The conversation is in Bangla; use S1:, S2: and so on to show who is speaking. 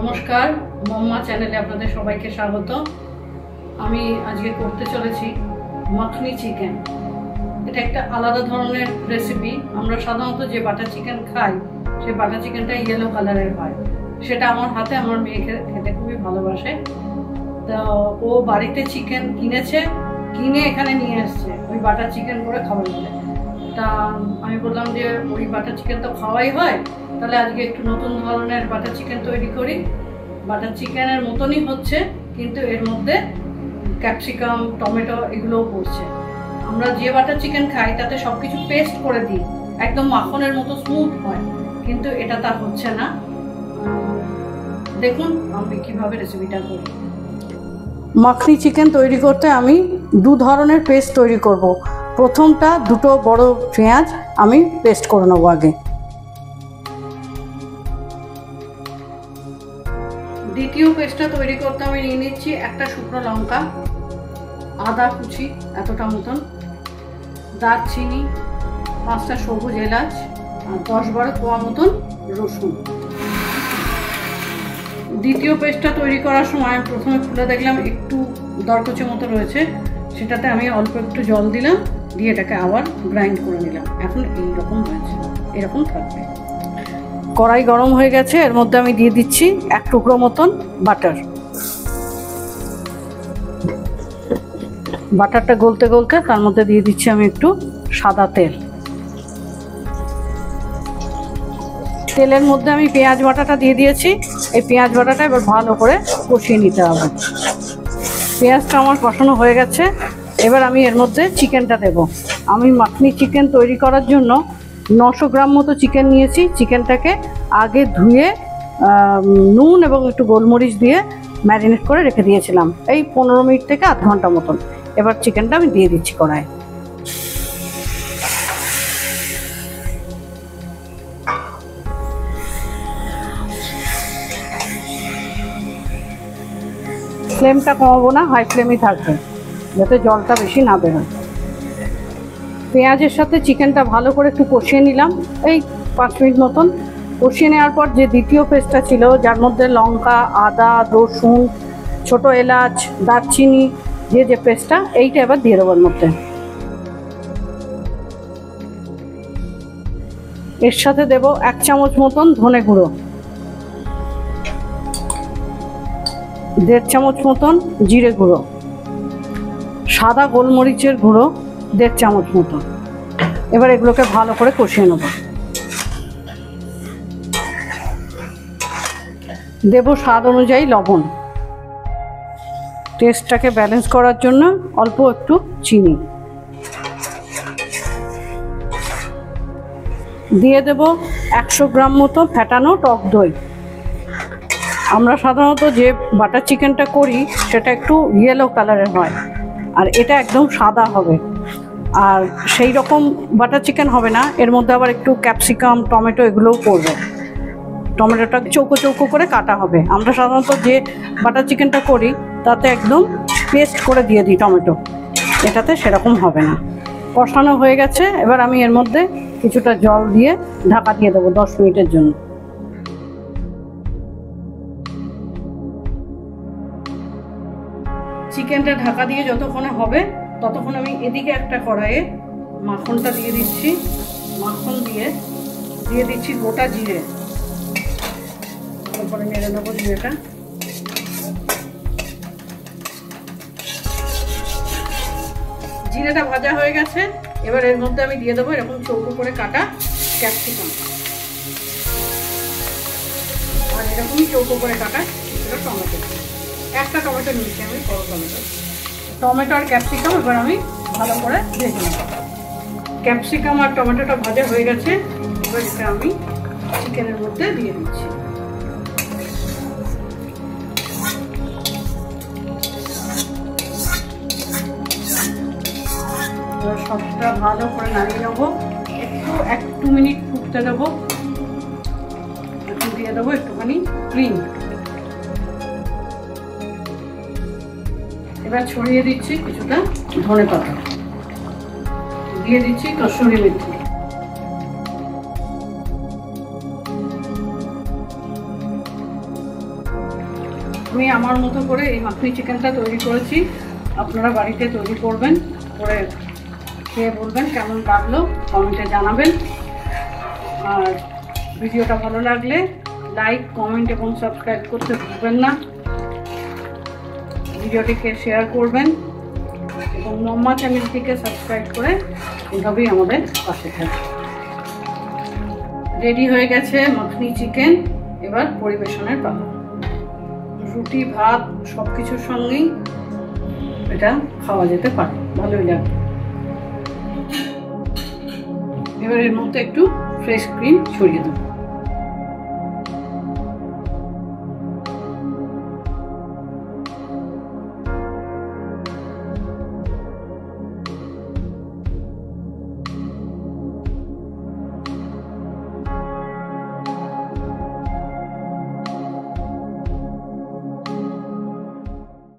S1: নমস্কার, মম্মা চ্যানেলে আপনাদের সবাইকে স্বাগত। আমি আজকে করতে চলেছি মাখনি চিকেন। এটা একটা আলাদা ধরনের রেসিপি। আমরা সাধারণত যে বাটার চিকেন খাই সেই বাটার চিকেনটা ইয়েলো কালারের হয়। সেটা আমার হাতে আমার মেয়ে খেতে খুবই ভালোবাসে। তো ও বাড়িতে চিকেন কিনে এখানে নিয়ে এসছে ওই বাটার চিকেন করে খাবার বলে। তা আমি বললাম যে ওই বাটার চিকেন তো খাওয়াই হয়, তাহলে আজকে একটু নতুন ধরনের বাটার চিকেন তৈরি করি। বাটার চিকেনের মতনই হচ্ছে, কিন্তু এর মধ্যে ক্যাপসিকাম, টমেটো এগুলোও পড়ছে। আমরা যে বাটার চিকেন খাই তাতে সবকিছু পেস্ট করে দিই, একদম মাখনের মতো স্মুথ হয়, কিন্তু এটা তা হচ্ছে না। দেখুন আমি কিভাবে রেসিপিটা করি। মাখনি চিকেন তৈরি করতে আমি দু ধরনের পেস্ট তৈরি করব। প্রথমটা দুটো বড় পেঁয়াজ আমি পেস্ট করে নেবো আগে। দ্বিতীয় পেস্টটা তৈরি করতে আমি নিয়ে নিচ্ছি একটা শুকনো লঙ্কা, আদা কুচি এতটা মতন, দারচিনি, 5টা সবুজ এলাচ, আর 10-12 কোয়া মতন রসুন। দ্বিতীয় পেস্টটা তৈরি করার সময় প্রথমে খুলে দেখলাম একটু দরকচি মতো রয়েছে, সেটাতে আমি অল্প একটু জল দিলাম, দিয়ে এটাকে আবার গ্রাইন্ড করে নিলাম। এখন এইরকম হয়েছে, এরকম থাকবে। কড়াই গরম হয়ে গেছে, এর মধ্যে আমি দিয়ে দিচ্ছি 1 টুকরো মতন বাটার। বাটারটা গলতে গলতে তার মধ্যে দিয়ে দিচ্ছি আমি একটু সাদা তেল। তেলের মধ্যে আমি পেঁয়াজ বাটাটা দিয়ে দিয়েছি। এই পেঁয়াজ বাটাটা এবার ভালো করে কষিয়ে নিতে হবে। পেঁয়াজটা আমার কষানো হয়ে গেছে, এবার আমি এর মধ্যে চিকেনটা দেব। আমি মাখনি চিকেন তৈরি করার জন্য 900 গ্রাম মতো চিকেন নিয়েছি। চিকেনটাকে আগে ধুয়ে নুন এবং একটু গোলমরিচ দিয়ে ম্যারিনেট করে রেখে দিয়েছিলাম এই 15 মিনিট থেকে আধ ঘন্টা মতন। এবার চিকেনটা আমি দিয়ে দিচ্ছি কড়াই। ফ্লেমটা কমাবো না, হাই ফ্লেমই থাকবে যাতে জলটা বেশি না বেরোয়। পেঁয়াজের সাথে চিকেনটা ভালো করে একটু কষিয়ে নিলাম, এই 5 মিনিট মতন। কষিয়ে নেওয়ার পর যে দ্বিতীয় পেস্টটা ছিল, যার মধ্যে লঙ্কা, আদা, রসুন, ছোট এলাচ, দারচিনি যে পেস্টটা, এইটা এবার দিয়ে দেবো এর মধ্যে। এর সাথে দেব 1 চামচ মতন ধনে গুঁড়ো, 1.5 চামচ মতন জিরে গুঁড়ো, সাদা গোলমরিচের গুঁড়ো 1.5 চামচ মতন। এবার এগুলোকে ভালো করে কষিয়ে নেব। দেব স্বাদ অনুযায়ী লবণ, টেস্টটাকে ব্যালেন্স করার জন্য অল্প একটু চিনি দিয়ে দেব। 100 গ্রাম মতো ফ্যাটানো টক দই। আমরা সাধারণত যে বাটার চিকেনটা করি সেটা একটু ইয়েলো কালারের হয়, আর এটা একদম সাদা হবে। আর সেই রকম বাটার চিকেন হবে না, এর মধ্যে আবার একটু ক্যাপসিকাম, টমেটো এগুলোও পড়বে। টমেটোটা চৌকো চৌকো করে কাটা হবে। আমরা সাধারণত যে বাটার চিকেনটা করি তাতে একদম পেস্ট করে দিয়ে দিই টমেটো, এটাতে সেরকম হবে না। কষানো হয়ে গেছে, এবার আমি এর মধ্যে কিছুটা জল দিয়ে ঢাকা দিয়ে দেবো 10 মিনিটের জন্য। চিকেনটা ঢাকা দিয়ে যতক্ষণে হবে ততক্ষণ আমি এদিকে একটা কড়াইয়ে মাখনটা দিয়ে দিচ্ছি। মাখন দিয়ে দিচ্ছি গোটা জিরে, তারপরে নেড়ে নেবো জিরেটা। জিরেটা ভাজা হয়ে গেছে, এবার এর মধ্যে আমি দিয়ে দেবো এরকম চৌকো করে কাটা ক্যাপসিকাম, আর এরকমই চৌকো করে কাটা টমেটো। একটা টমেটো নিয়েছি আমি, বড় টমেটো আর ক্যাপসিকাম। এবার আমি ভালো করে ভেজে নেব। ক্যাপসিকাম আর টমেটোটা ভাজা হয়ে গেছে, এবার এটা আমি চিকেনের মধ্যে দিয়ে দিচ্ছি। এবার সবটা ভালো করে নাড়িয়ে নেবো, একটু 1-2 মিনিট ফুটতে দেবো। একটু দিয়ে দেবো একটুখানি ক্রিম। এবার ছড়িয়ে দিচ্ছি কিছুটা ধনেপাতা, দিয়ে দিচ্ছি কসুরি মেথি। আমি আমার মতো করে এই মাখনি চিকেনটা তৈরি করেছি, আপনারা বাড়িতে তৈরি করবেন, করে খেয়ে বলবেন কেমন লাগলো, কমেন্টে জানাবেন। আর ভিডিওটা ভালো লাগলে লাইক, কমেন্ট এবং সাবস্ক্রাইব করতে ভুলবেন না। ভিডিওটিকে শেয়ার করবেন এবং মম্মা চ্যানেলটিকে সাবস্ক্রাইব করে এভাবেই আমাদের পাশে থাকবেন। রেডি হয়ে গেছে মাখনি চিকেন, এবার পরিবেশনের পালা। রুটি, ভাত সব কিছুর সঙ্গেই এটা খাওয়া যেতে পারে, ভালোই লাগবে। এবার এর মধ্যে একটু ফ্রেশ ক্রিম ছড়িয়ে দেবো।